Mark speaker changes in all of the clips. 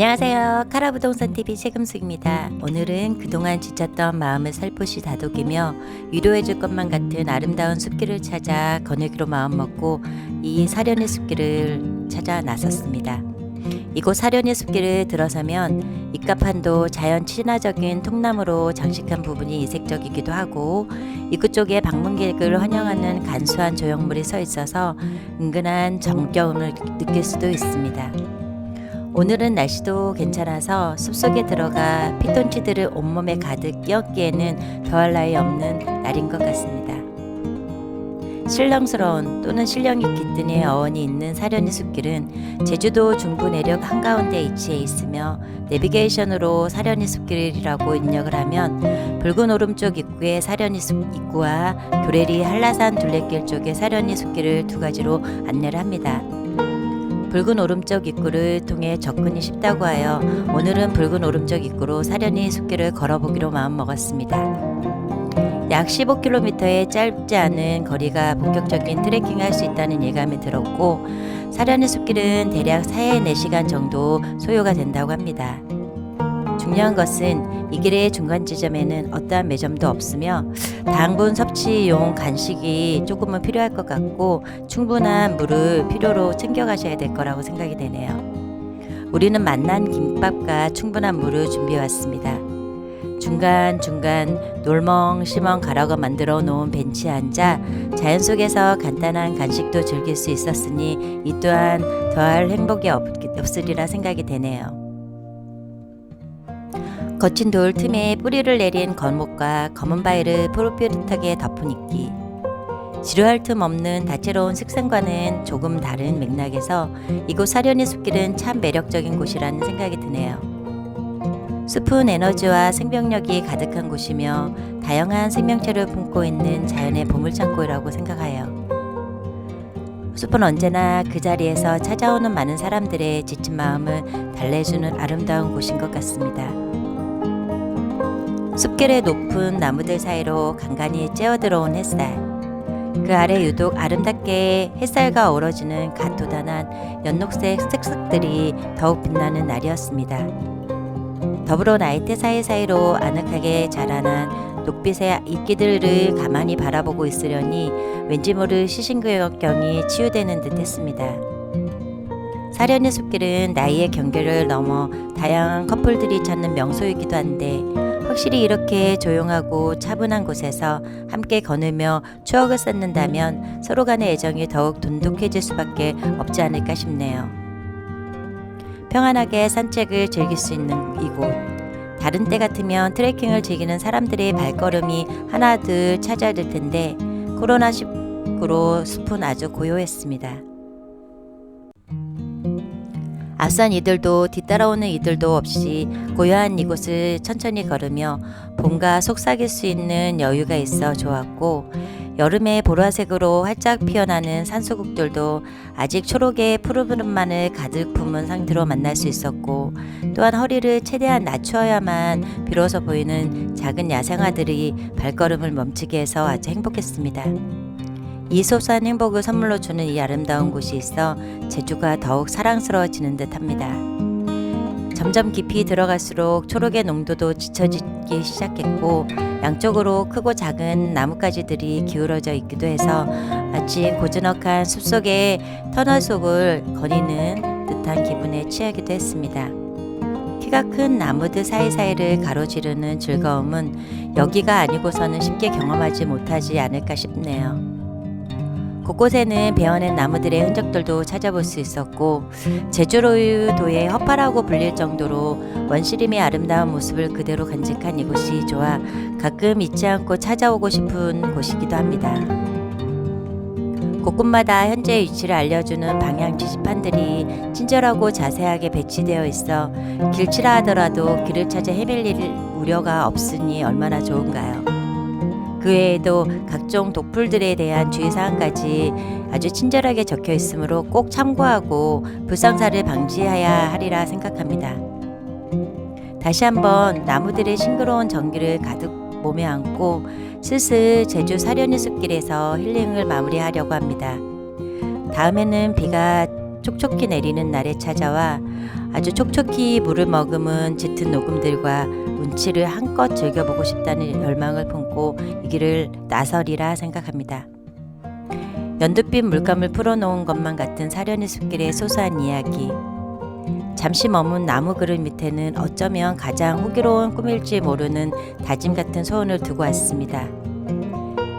Speaker 1: 안녕하세요. 카라부동산TV 최금숙입니다. 오늘은 그동안 지쳤던 마음을 살포시 다독이며 위로해줄 것만 같은 아름다운 숲길을 찾아 거닐기로 마음먹고 이 사려니 숲길을 찾아 나섰습니다. 이곳 사려니 숲길을 들어서면 입가판도 자연 친화적인 통나무로 장식한 부분이 이색적이기도 하고 입구 쪽에 방문객을 환영하는 간소한 조형물이 서 있어서 은근한 정겨움을 느낄 수도 있습니다. 오늘은 날씨도 괜찮아서 숲속에 들어가 피톤치드를 온몸에 가득 끼얹기에는 더할 나위 없는 날인 것 같습니다. 신령스러운 또는 신령이 깃든의 어원이 있는 사려니 숲길은 제주도 중부 내륙 한가운데 위치해 있으며 내비게이션으로 사려니 숲길이라고 입력을 하면 붉은 오름쪽 입구의 사려니 숲 입구와 교래리 한라산 둘레길 쪽의 사려니 숲길을 두 가지로 안내를 합니다. 붉은 오름쪽 입구를 통해 접근이 쉽다고 하여 오늘은 붉은 오름쪽 입구로 사려니 숲길을 걸어보기로 마음먹었습니다. 약 15km의 짧지 않은 거리가 본격적인 트레킹을 할 수 있다는 예감이 들었고 사려니 숲길은 대략 4-4시간 정도 소요가 된다고 합니다. 중요한 것은 이 길의 중간 지점에는 어떠한 매점도 없으며 당분 섭취용 간식이 조금은 필요할 것 같고 충분한 물을 필요로 챙겨가셔야 될 거라고 생각이 되네요. 우리는 맛난 김밥과 충분한 물을 준비해 왔습니다. 중간중간 놀멍시멍 가라고 만들어 놓은 벤치에 앉아 자연 속에서 간단한 간식도 즐길 수 있었으니 이 또한 더할 행복이 없으리라 생각이 되네요. 거친 돌 틈에 뿌리를 내린 거목과 검은 바위를 푸릇푸릇하게 덮은 이끼. 지루할 틈 없는 다채로운 색상과는 조금 다른 맥락에서 이곳 사려니 숲길은 참 매력적인 곳이라는 생각이 드네요. 숲은 에너지와 생명력이 가득한 곳이며 다양한 생명체를 품고 있는 자연의 보물창고라고 생각하여 숲은 언제나 그 자리에서 찾아오는 많은 사람들의 지친 마음을 달래주는 아름다운 곳인 것 같습니다. 숲길의 높은 나무들 사이로 간간히 쬐어들어온 햇살, 그 아래 유독 아름답게 햇살과 어우러지는 갓도단한 연녹색 색색들이 더욱 빛나는 날이었습니다. 더불어 나이테 사이사이로 아늑하게 자라난 녹빛의 이끼들을 가만히 바라보고 있으려니 왠지 모를 시신경이 치유되는 듯 했습니다. 사려니 숲길은 나이의 경계를 넘어 다양한 커플들이 찾는 명소이기도 한데 확실히 이렇게 조용하고 차분한 곳에서 함께 거닐며 추억을 쌓는다면 서로 간의 애정이 더욱 돈독해질 수밖에 없지 않을까 싶네요. 평안하게 산책을 즐길 수 있는 이곳. 다른 때 같으면 트레킹을 즐기는 사람들의 발걸음이 하나둘 찾아들 텐데 코로나19로 숲은 아주 고요했습니다. 앞선 이들도 뒤따라오는 이들도 없이 고요한 이곳을 천천히 걸으며 봄과 속삭일 수 있는 여유가 있어 좋았고 여름의 보라색으로 활짝 피어나는 산소국들도 아직 초록의 푸르름만을 가득 품은 상태로 만날 수 있었고 또한 허리를 최대한 낮추어야만 비로소 보이는 작은 야생화들이 발걸음을 멈추게 해서 아주 행복했습니다. 이 소소한 행복을 선물로 주는 이 아름다운 곳이 있어 제주가 더욱 사랑스러워지는 듯합니다. 점점 깊이 들어갈수록 초록의 농도도 짙어지기 시작했고 양쪽으로 크고 작은 나뭇가지들이 기울어져 있기도 해서 마치 고즈넉한 숲속의 터널 속을 거니는 듯한 기분에 취하기도 했습니다. 키가 큰 나무들 사이사이를 가로지르는 즐거움은 여기가 아니고서는 쉽게 경험하지 못하지 않을까 싶네요. 곳곳에는 베어낸 나무들의 흔적들도 찾아볼 수 있었고 제주도의 허파라고 불릴 정도로 원시림의 아름다운 모습을 그대로 간직한 이곳이 좋아 가끔 잊지 않고 찾아오고 싶은 곳이기도 합니다. 곳곳마다 현재 위치를 알려주는 방향 지시판들이 친절하고 자세하게 배치되어 있어 길치라 하더라도 길을 찾아 헤맬 우려가 없으니 얼마나 좋은가요? 그 외에도 각종 독풀들에 대한 주의사항까지 아주 친절하게 적혀 있으므로 꼭 참고하고 불상사를 방지해야 하리라 생각합니다. 다시 한번 나무들의 싱그러운 전기를 가득 몸에 안고 슬슬 제주 사려니 숲길에서 힐링을 마무리하려고 합니다. 다음에는 비가 촉촉히 내리는 날에 찾아와 아주 촉촉히 물을 머금은 짙은 녹음들과 운치를 한껏 즐겨보고 싶다는 열망을 품고 이 길을 나서리라 생각합니다. 연두빛 물감을 풀어놓은 것만 같은 사려니 숲길의 소소한 이야기. 잠시 머문 나무 그릇 밑에는 어쩌면 가장 호기로운 꿈일지 모르는 다짐 같은 소원을 두고 왔습니다.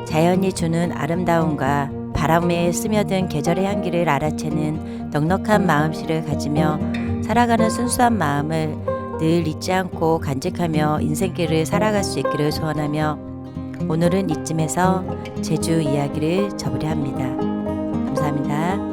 Speaker 1: 자연이 주는 아름다움과 바람에 스며든 계절의 향기를 알아채는 넉넉한 마음씨를 가지며 살아가는 순수한 마음을 늘 잊지 않고 간직하며 인생길을 살아갈 수 있기를 소원하며 오늘은 이쯤에서 제주 이야기를 접으려 합니다. 감사합니다.